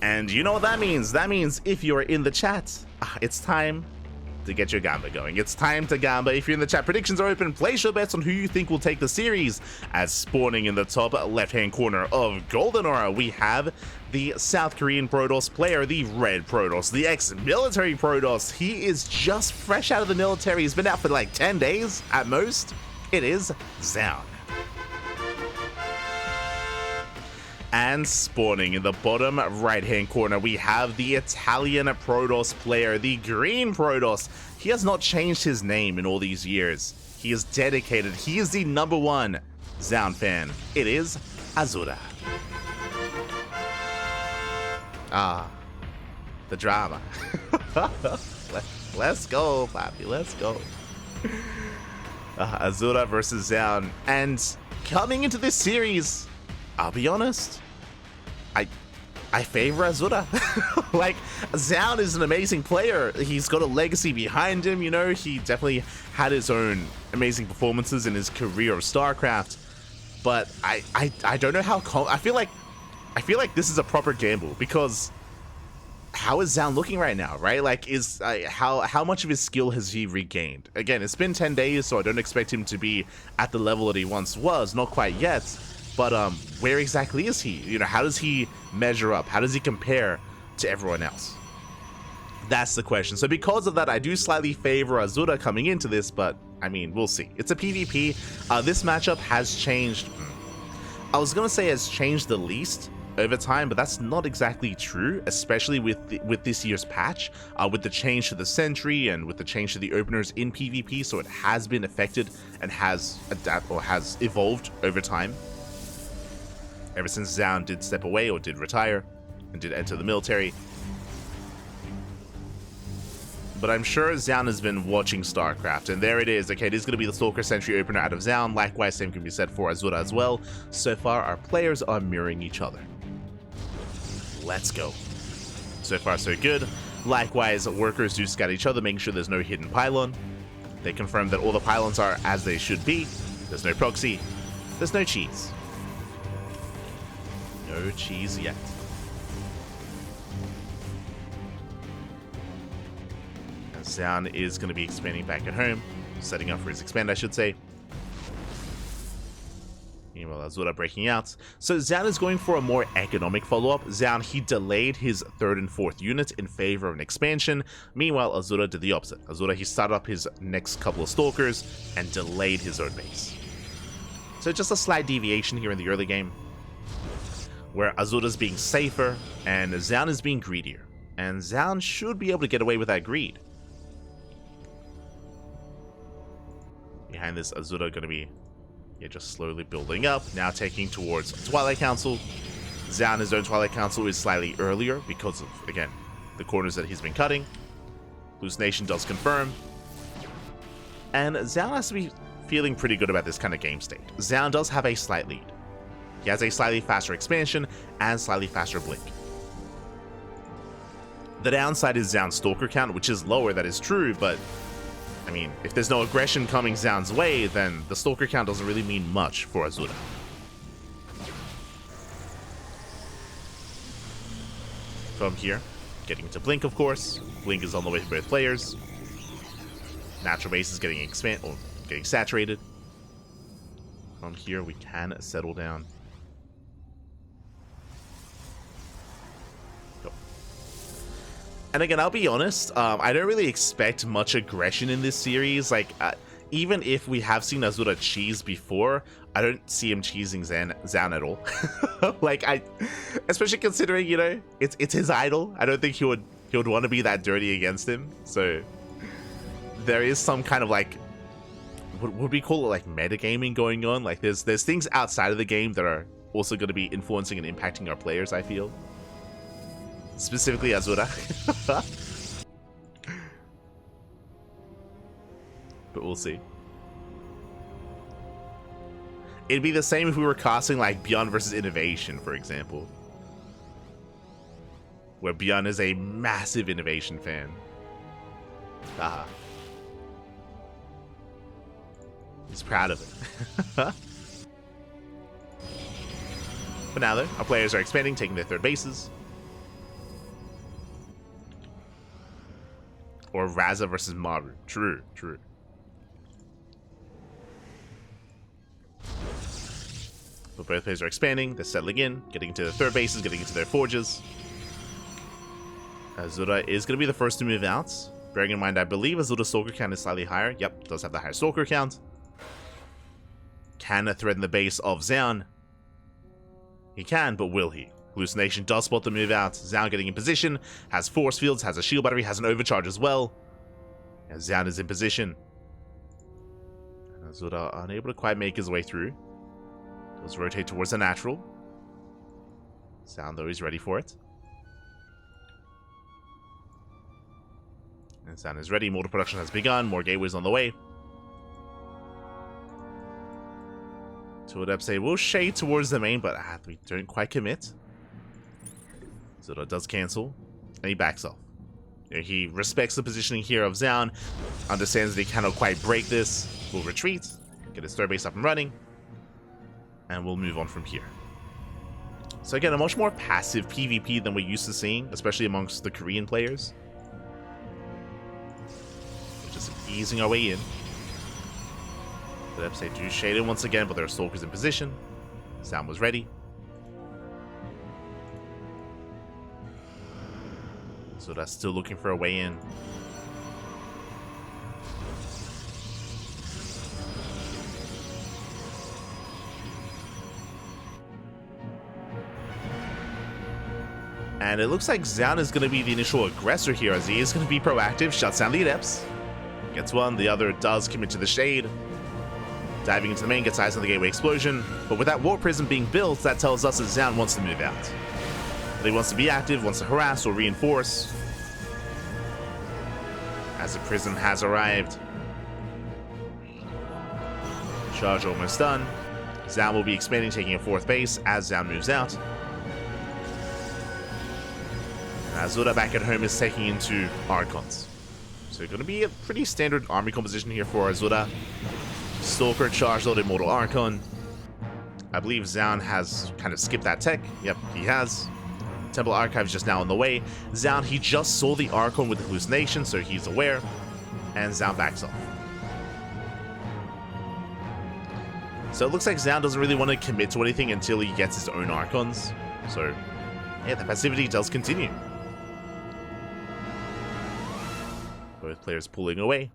And you know what that means? That means if you're in the chat, it's time to get your gamba going. It's time to gamba. If you're in the chat, predictions are open. Place your bets on who you think will take the series. As spawning in the top left-hand corner of Golden Aura, we have the South Korean Protoss player, the Red Protoss, the ex-military Protoss. He is just fresh out of the military. He's been out for like 10 days at most. It is Zoun. And spawning in the bottom right-hand corner, we have the Italian Protoss player, the Green Protoss. He has not changed his name in all these years. He is dedicated. He is the #1 Zoun fan. It is Azura. The drama. Let's go, Papi. Let's go. Azura versus Zoun. And coming into this series, I'll be honest, I favor Azura. Like, Zoun is an amazing player. He's got a legacy behind him, you know. He definitely had his own amazing performances in his career of StarCraft. But I don't know how I feel like this is a proper gamble, because how is Zoun looking right now, right? Like, how much of his skill has he regained? Again, it's been 10 days, so I don't expect him to be at the level that he once was, not quite yet. But where exactly is he? You know, how does he measure up? How does he compare to everyone else? That's the question. So because of that, I do slightly favor Azura coming into this, but I mean, we'll see. It's a PvP. This matchup has changed. I was gonna say has changed the least over time, but that's not exactly true, especially with this year's patch, with the change to the Sentry and with the change to the openers in PvP. So it has been affected and has evolved over time. Ever since Zoun did step away or did retire and did enter the military. But I'm sure Zoun has been watching StarCraft, and there it is. Okay, this is going to be the Stalker Sentry opener out of Zoun. Likewise, same can be said for Azura as well. So far, our players are mirroring each other. Let's go. So far, so good. Likewise, workers do scout each other, making sure there's no hidden pylon. They confirm that all the pylons are as they should be. There's no proxy. There's no cheese. No cheese yet. And Zoun is going to be expanding back at home, setting up for his expand, I should say. Meanwhile, Azura breaking out. So Zoun is going for a more economic follow-up. Zoun, he delayed his 3rd and 4th unit in favor of an expansion. Meanwhile, Azura did the opposite. Azura, he started up his next couple of Stalkers and delayed his own base. So just a slight deviation here in the early game, where Azura's being safer and Zoun is being greedier. And Zoun should be able to get away with that greed. Behind this, Azura going to be just slowly building up, now taking towards Twilight Council. Zoun, his own Twilight Council is slightly earlier because of, again, the corners that he's been cutting. Hallucination does confirm. And Zoun has to be feeling pretty good about this kind of game state. Zoun does have a slight lead. He has a slightly faster expansion and slightly faster blink. The downside is Zoun's Stalker count, which is lower, that is true, but I mean, if there's no aggression coming Zoun's way, then the Stalker count doesn't really mean much for Azura. From here, getting to Blink, of course. Blink is on the way for both players. Natural base is getting getting saturated. From here, we can settle down. And again, I'll be honest, I don't really expect much aggression in this series. Like, even if we have seen Azura cheese before, I don't see him cheesing Zoun at all. Like, especially considering, you know, it's his idol. I don't think he would want to be that dirty against him. So there is some kind of like, what would we call it, like metagaming going on? Like, there's things outside of the game that are also going to be influencing and impacting our players, I feel. Specifically Azura. But we'll see. It'd be the same if we were casting like Beyond versus Innovation, for example. Where Beyond is a massive Innovation fan. Haha. He's proud of it. For now though, our players are expanding, taking their 3rd bases. Or Raza versus Maru. True, true. But both players are expanding, they're settling in, getting into their third bases, getting into their forges. Azura is going to be the first to move out. Bearing in mind, I believe Azura's Stalker count is slightly higher. Yep, does have the higher Stalker count. Can threaten the base of Zoun? He can, but will he? Hallucination does spot the move out. Zoun getting in position, has force fields, has a shield battery, has an overcharge as well. And Zoun is in position. And Azura unable to quite make his way through. Does rotate towards the natural. Zoun, though, is ready for it. And Zoun is ready. Mortar production has begun. More gateways on the way. Tuadepse will shade towards the main, but we don't quite commit. Azura does cancel, and he backs off. He respects the positioning here of Zoun, understands that he cannot quite break this, will retreat, get his third base up and running, and we'll move on from here. So again, a much more passive PvP than we're used to seeing, especially amongst the Korean players. We're just easing our way in. The Epsay do shade in once again, but there are Stalkers in position. Zoun was ready. So that's still looking for a way in. And it looks like Zoun is going to be the initial aggressor here, as he is going to be proactive, shuts down the Adepts. Gets one, the other does commit to the shade. Diving into the main, gets eyes on the gateway explosion. But with that Warp Prism being built, that tells us that Zoun wants to move out. But he wants to be active, wants to harass or reinforce. As the Prism has arrived. Charge almost done. Zoun will be expanding, taking a fourth base as Zoun moves out. Azura back at home is taking into Archons. So going to be a pretty standard army composition here for Azura. Stalker, Charge Lord, Immortal Archon. I believe Zoun has kind of skipped that tech. Yep, he has. Temple Archive is just now on the way. Zoun, he just saw the Archon with the hallucination, so he's aware. And Zoun backs off. So it looks like Zoun doesn't really want to commit to anything until he gets his own Archons. So, yeah, the passivity does continue. Both players pulling away.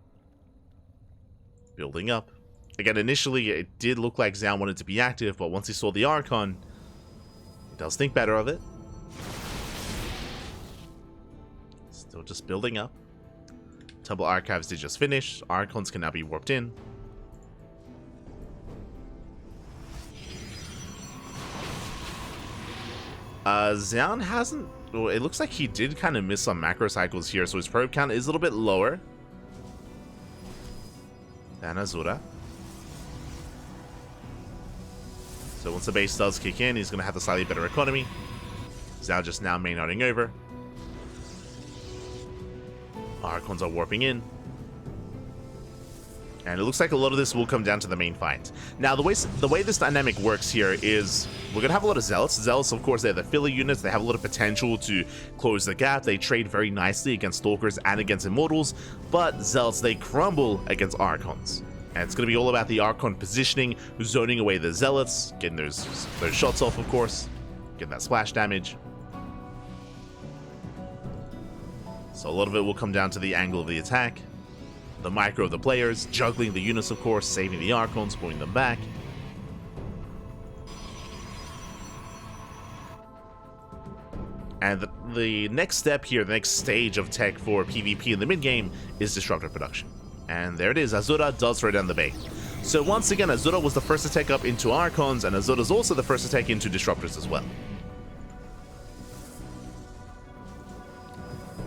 Building up. Again, initially, it did look like Zoun wanted to be active, but once he saw the Archon, he does think better of it. Still just building up. Temple Archives did just finish. Archons can now be warped in. Zoun hasn't... Well, it looks like he did kind of miss some macro cycles here, so his probe count is a little bit lower than Azura. So once the base does kick in, he's going to have the slightly better economy. Zoun just now main outing over. Archons are warping in. And it looks like a lot of this will come down to the main fight. Now, the way this dynamic works here is we're going to have a lot of Zealots. Zealots, of course, they're the filler units. They have a lot of potential to close the gap. They trade very nicely against Stalkers and against Immortals. But Zealots, they crumble against Archons. And it's going to be all about the Archon positioning, zoning away the Zealots, getting those shots off, of course, getting that splash damage. So a lot of it will come down to the angle of the attack. The micro of the players, juggling the units, of course, saving the Archons, pulling them back. And the next step here, the next stage of tech for PvP in the mid-game is Disruptor production. And there it is, Azura does throw down the bait. So once again, Azura was the first to take up into Archons, and Azura's also the first to take into Disruptors as well.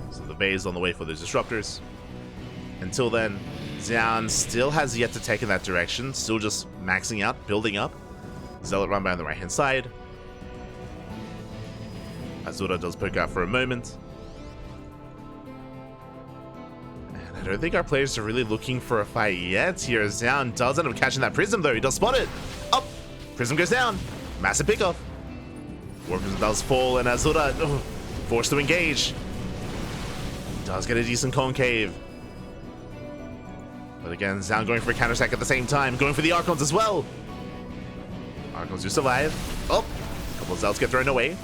So the Bay is on the way for those Disruptors. Until then, Zoun still has yet to take in that direction, still just maxing out, building up. Zealot run by on the right-hand side. Azura does poke out for a moment. And I don't think our players are really looking for a fight yet here. Zoun does end up catching that Prism, though. He does spot it. Up! Prism goes down. Massive pickoff. Warp Prism does fall, and Azura forced to engage. does get a decent concave. But again, Zoun going for a counter attack at the same time, going for the Archons as well. Archons do survive. Oh, a couple of Zelts get thrown away.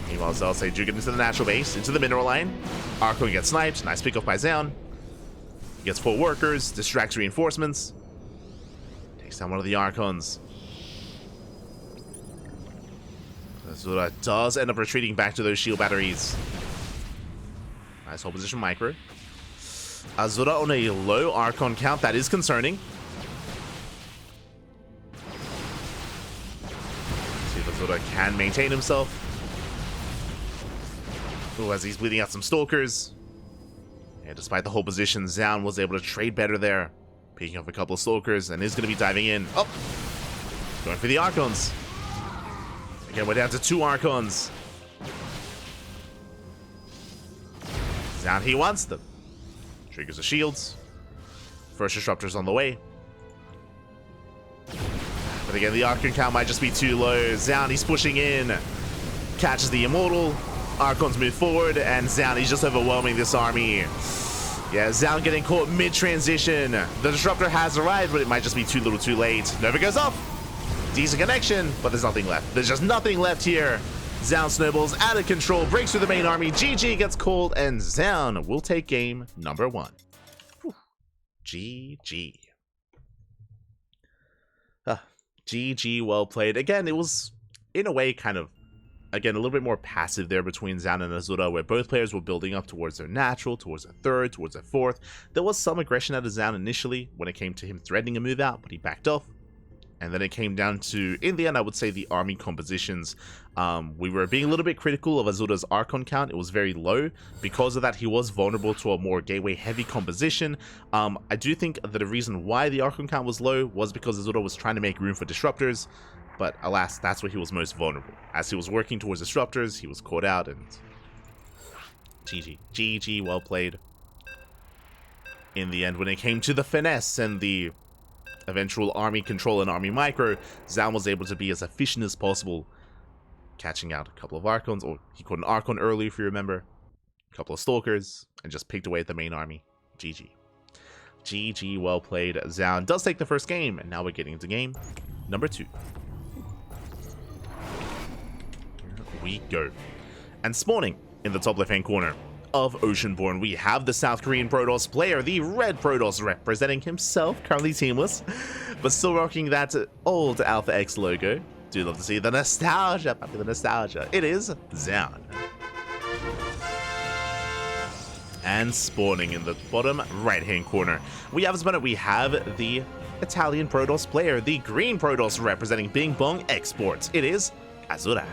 Meanwhile, Zelts they do get into the natural base, into the mineral line. Archon gets sniped. Nice pick off by Zoun. He gets 4 workers, distracts reinforcements. Takes down one of the Archons. Azura does end up retreating back to those shield batteries. Nice hold position micro. Azura on a low Archon count, that is concerning. Let's see if Azura can maintain himself. Oh, as he's bleeding out some Stalkers. And despite the whole position, Zoun was able to trade better there. Picking up a couple of Stalkers and is going to be diving in. Oh! Going for the Archons. Again, we're down to 2 Archons. Zoun, he wants them. Triggers the shields. First Disruptor's on the way. But again, the Archon count might just be too low. Zoun, he's pushing in. Catches the Immortal. Archons move forward, and Zoun, he's just overwhelming this army. Yeah, Zoun getting caught mid-transition. The Disruptor has arrived, but it might just be too little too late. Nova goes off. Decent connection, but there's nothing left. There's just nothing left here. Zoun snowballs out of control, breaks through the main army. GG gets called, and Zoun will take game number 1. Whew. GG. GG, well played. Again, it was, in a way, kind of, again, a little bit more passive there between Zoun and Azura, where both players were building up towards their natural, towards their third, towards their fourth. There was some aggression out of Zoun initially when it came to him threatening a move out, but he backed off. And then it came down to, in the end, I would say the army compositions. We were being a little bit critical of Azura's Archon count. It was very low. Because of that, he was vulnerable to a more gateway-heavy composition. I do think that the reason why the Archon count was low was because Azura was trying to make room for Disruptors. But alas, that's where he was most vulnerable. As he was working towards Disruptors, he was caught out, and GG. GG, well played. In the end, when it came to the finesse and the eventual army control and army micro, Zoun was able to be as efficient as possible, catching out a couple of Archons, or he caught an Archon early if you remember, a couple of Stalkers, and just picked away at the main army. GG. GG, well played. Zoun does take the first game, and now we're getting into game number 2. We go. And spawning in the top left-hand corner of Oceanborn, we have the South Korean Protoss player, the Red Protoss, representing himself, currently teamless, but still rocking that old Alpha X logo. Do love to see the nostalgia, puppy, the nostalgia. It is Zoun. And spawning in the bottom right-hand corner, we have as opponent, we have the Italian Protoss player, the Green Protoss, representing Bing Bong Exports. It is Azura.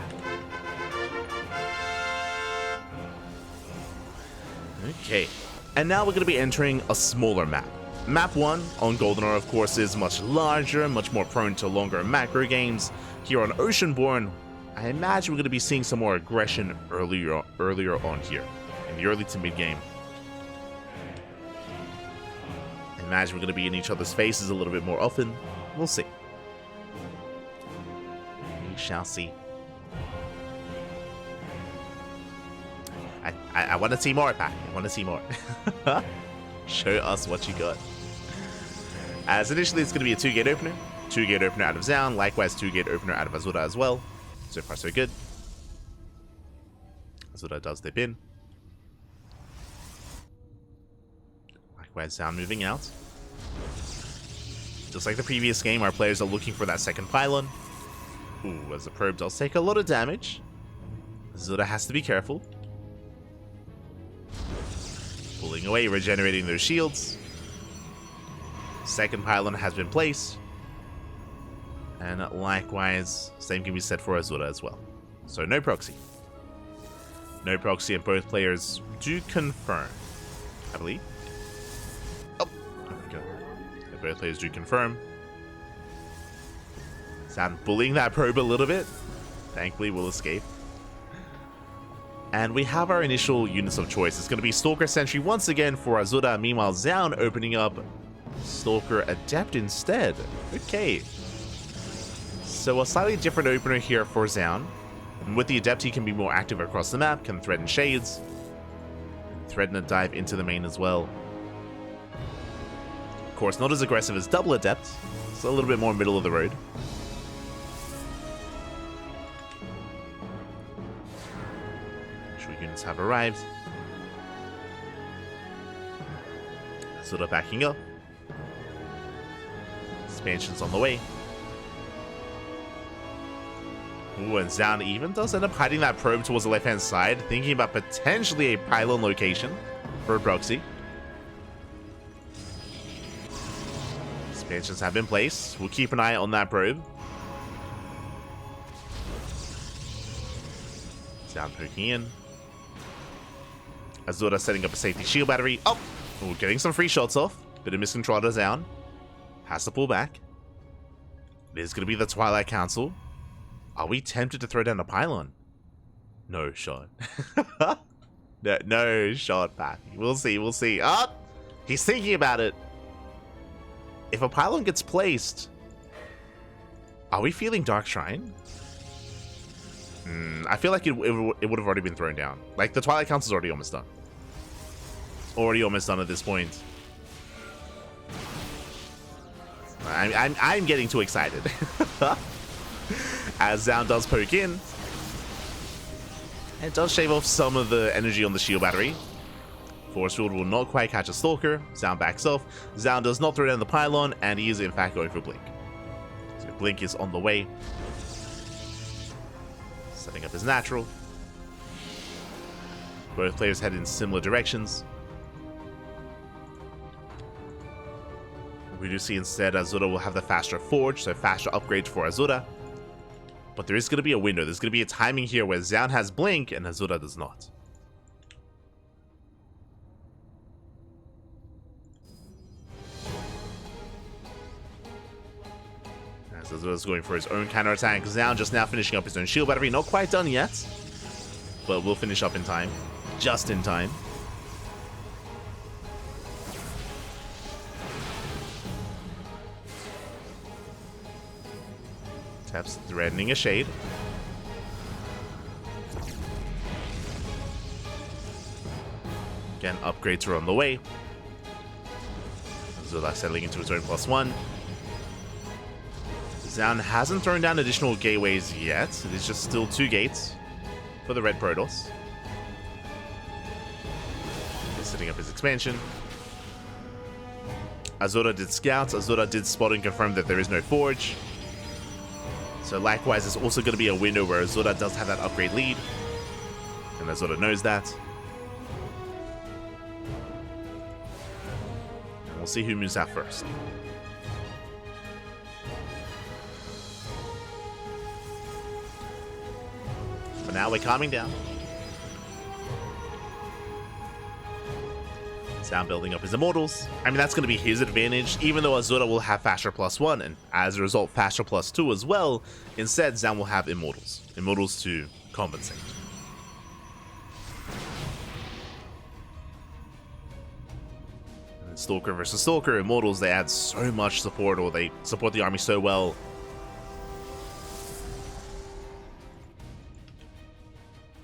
Okay, and now we're going to be entering a smaller map. Map 1 on Goldenor, of course, is much larger, much more prone to longer macro games. Here on Oceanborn, I imagine we're going to be seeing some more aggression earlier on here, in the early to mid game. I imagine we're going to be in each other's faces a little bit more often. We'll see. We shall see. I want to see more, Pat. I want to see more. Show us what you got. As initially, it's going to be a 2-gate opener. 2-gate opener out of Zoun. Likewise, 2-gate opener out of Azura as well. So far, so good. Azura does dip in. Likewise, Zoun moving out. Just like the previous game, our players are looking for that second pylon. Ooh, as the probe does take a lot of damage. Azura has to be careful. Pulling away, regenerating those shields. Second pylon has been placed. And likewise, same can be said for Azura as well. So no proxy. No proxy, and both players do confirm, I believe. Oh, there we go. And both players do confirm. Zoun bullying that probe a little bit. Thankfully, we'll escape. And we have our initial units of choice. It's going to be Stalker Sentry once again for Azura. Meanwhile, Zoun opening up Stalker Adept instead. Okay. So a slightly different opener here for Zoun. And with the Adept, he can be more active across the map, can threaten shades. threaten a dive into the main as well. Of course, not as aggressive as Double Adept. It's a little bit more middle of the road. Units have arrived. Sort of backing up. Expansion's on the way. Ooh, and Zoun even does end up hiding that probe towards the left-hand side, thinking about potentially a pylon location for a proxy. Expansions have been placed. We'll keep an eye on that probe. Zoun poking in. Azura setting up a safety shield battery. Oh! We're getting some free shots off. Bit of miscontrol to Zoun. Has to pull back. There's going to be the Twilight Council. Are we tempted to throw down a pylon? No shot. no shot, Pat. We'll see, we'll see. Oh! He's thinking about it. If a pylon gets placed, are we feeling Dark Shrine? I feel like it would have already been thrown down. Like, the Twilight Council's already almost done. Already almost done at this point. I'm getting too excited. As Zoun does poke in. It does shave off some of the energy on the shield battery. Force Field will not quite catch a Stalker. Zoun backs off. Zoun does not throw down the pylon, and he is in fact going for Blink. So Blink is on the way. Setting up his natural. Both players head in similar directions. We do see instead Azura will have the faster forge, so faster upgrades for Azura. But there is going to be a window. There's going to be a timing here where Zoun has Blink and Azura does not. As Azura's going for his own counterattack. Zoun just now finishing up his own shield battery. Not quite done yet, but will finish up in time. Just in time. Taps threatening a shade. Again, upgrades are on the way. Zola settling into his own +1. Zoun hasn't thrown down additional gateways yet. It is just still 2 gates for the red Protoss. He's setting up his expansion. Azura did scouts. Azura did spot and confirm that there is no forge. So likewise, there's also going to be a window where Azura does have that upgrade lead. And Azura knows that. And we'll see who moves out first. For now, we're calming down. Zoun building up his immortals. I mean, that's going to be his advantage, even though Azura will have faster +1, and as a result, faster +2 as well. Instead, Zoun will have immortals. Immortals to compensate. And Stalker versus Stalker, immortals, they add so much support, or they support the army so well.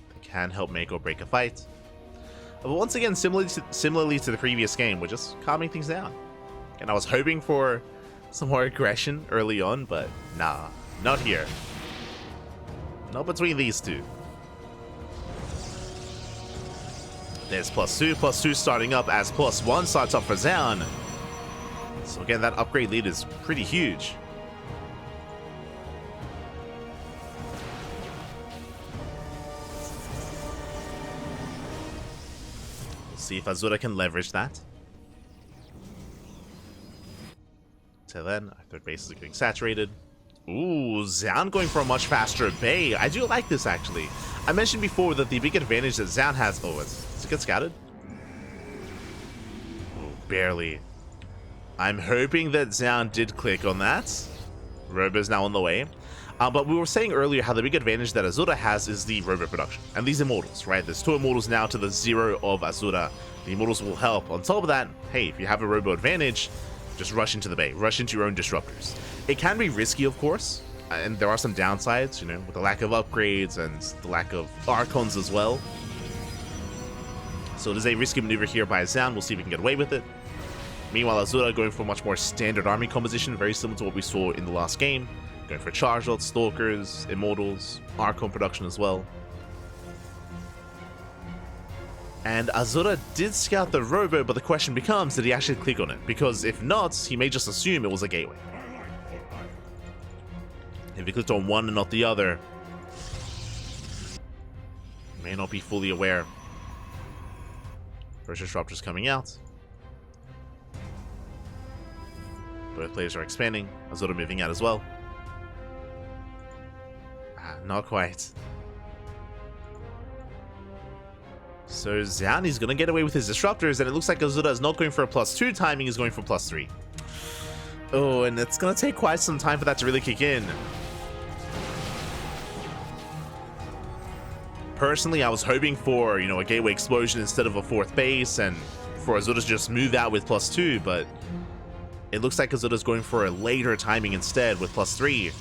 They can help make or break a fight. But once again, similarly to the previous game, we're just calming things down. And I was hoping for some more aggression early on, but nah, not here. Not between these two. There's +2 starting up as +1 starts up for Zoun. So again, that upgrade lead is pretty huge. See if Azura can leverage that. Till then, our third base is getting saturated. Ooh, Zoun going for a much faster bay. I do like this, actually. I mentioned before that the big advantage that Zoun has... Oh, does it get scouted? Oh, barely. I'm hoping that Zoun did click on that. Robo's now on the way. But we were saying earlier how the big advantage that Azura has is the Robo production. And these Immortals, right? There's 2 Immortals now to the 0 of Azura. The Immortals will help. On top of that, hey, if you have a Robo advantage, just rush into the bay. Rush into your own Disruptors. It can be risky, of course. And there are some downsides, you know, with the lack of upgrades and the lack of Archons as well. So there's a risky maneuver here by Zoun. We'll see if we can get away with it. Meanwhile, Azura going for a much more standard army composition, very similar to what we saw in the last game. Going for Charge Lots, Stalkers, Immortals, Archon production as well. And Azura did scout the Robo, but the question becomes, did he actually click on it? Because if not, he may just assume it was a gateway. If he clicked on one and not the other, he may not be fully aware. First Disruptors coming out. Both players are expanding. Azura moving out as well. Not quite. So Zoun is going to get away with his Disruptors, and it looks like Azura is not going for a +2 timing, is going for +3. Oh, and it's going to take quite some time for that to really kick in. Personally, I was hoping for, you know, a Gateway Explosion instead of a 4th base, and for Azura to just move out with +2, but it looks like Azura's going for a later timing instead with +3.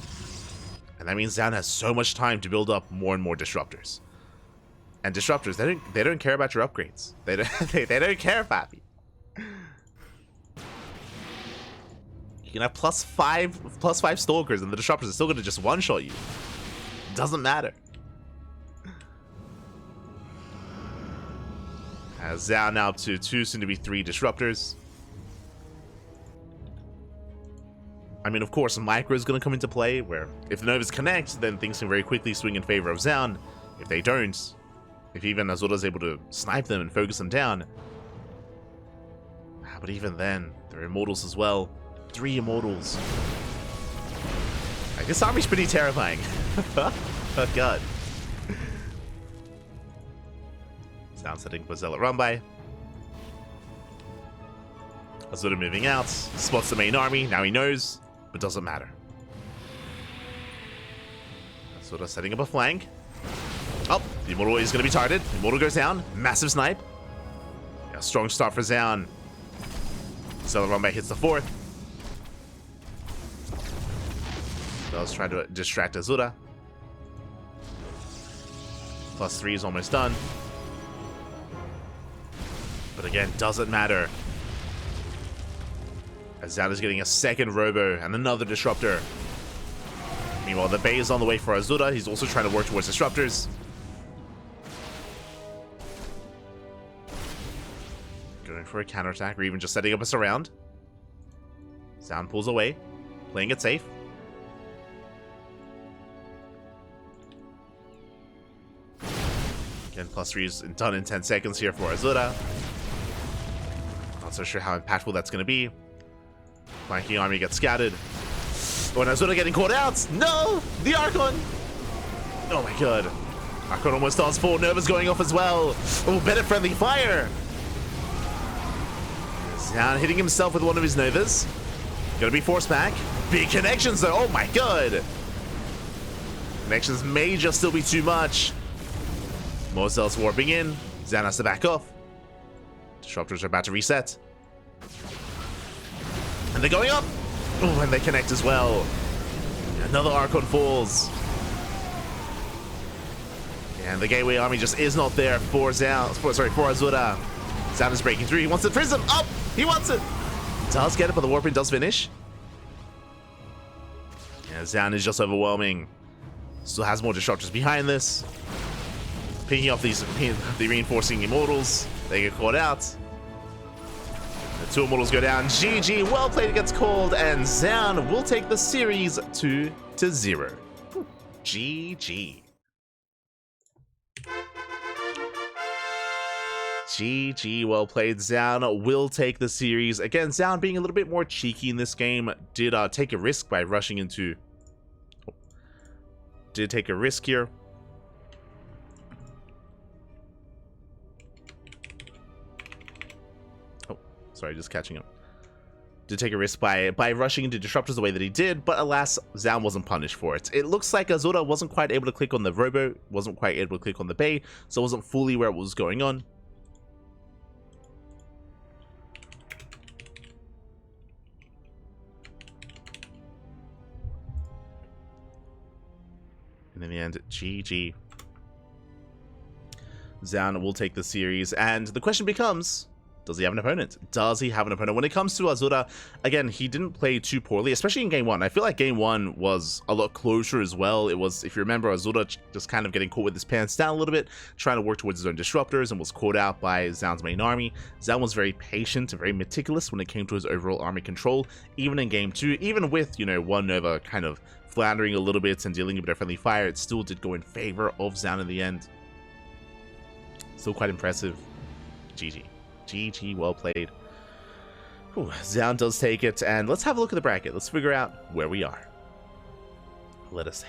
And that means Zoun has so much time to build up more and more Disruptors. And Disruptors, they don't care about your upgrades. They don't care, Pappy. You can have +5 Stalkers, and the Disruptors are still going to just one-shot you. Doesn't matter. Zoun now up to 2, soon to be 3 Disruptors. I mean, of course, Micro is going to come into play, where if the Novas connect, then things can very quickly swing in favor of Zoun. If they don't, if even Azura is able to snipe them and focus them down. But even then, there are Immortals as well. 3 Immortals. Like, this army's pretty terrifying. Oh god. Zoun setting for Zealot run by. Azura moving out. Spots the main army. Now he knows, but doesn't matter. Azura setting up a flank. Oh, the Immortal is going to be targeted. The Immortal goes down. Massive snipe. Yeah, strong start for Zoun. Zealot run by hits the 4th. Does try to distract Azura. +3 is almost done. But again, doesn't matter. As Zoun is getting a 2nd Robo and another Disruptor. Meanwhile, the Bay is on the way for Azura. He's also trying to work towards Disruptors. Going for a counterattack, or even just setting up a surround. Zoun pulls away, playing it safe. Again, +3 is done in 10 seconds here for Azura. Not so sure how impactful that's going to be. Flanking army gets scattered. Oh, and Azura getting caught out! No! The Archon! Oh my god. Archon almost does 4 Novas going off as well. Oh, better friendly fire! Zoun hitting himself with one of his Novas. Gonna be forced back. Big connections though, oh my god! Connections may just still be too much. More Zealots warping in. Zoun has to back off. Disruptors are about to reset. And they're going up! Oh, and they connect as well. Another Archon falls. And the Gateway army just is not there for Zoun. For Azura. Zoun is breaking through. He wants the Prism. Up! He wants it! Does get it, but the Warping does finish. Yeah, Zoun is just overwhelming. Still has more Disruptors behind this. Picking off the reinforcing Immortals. They get caught out. The 2 Immortals go down. GG, well played gets called, and Zoun will take the series 2-0. GG. GG, well played. Zoun will take the series. Again, Zoun being a little bit more cheeky in this game, did take a risk by rushing into... Did take a risk here. Sorry, just catching up. Did take a risk by rushing into Disruptors the way that he did, but alas, Zoun wasn't punished for it. It looks like Azura wasn't quite able to click on the Robo, wasn't quite able to click on the Bay, so it wasn't fully where it was going on. And in the end, GG. Zoun will take the series, and the question becomes, does he have an opponent? Does he have an opponent? When it comes to Azura, again, he didn't play too poorly, especially in game 1. I feel like game 1 was a lot closer as well. It was, if you remember, Azura just kind of getting caught with his pants down a little bit, trying to work towards his own disruptors, and was caught out by Zoun's main army. Zoun was very patient and very meticulous when it came to his overall army control, even in game 2, even with, you know, 1 Nova kind of floundering a little bit and dealing a bit of friendly fire, it still did go in favor of Zoun in the end. Still quite impressive. GG. GG, well played. Whew, Zoun does take it, and let's have a look at the bracket. Let's figure out where we are. Let us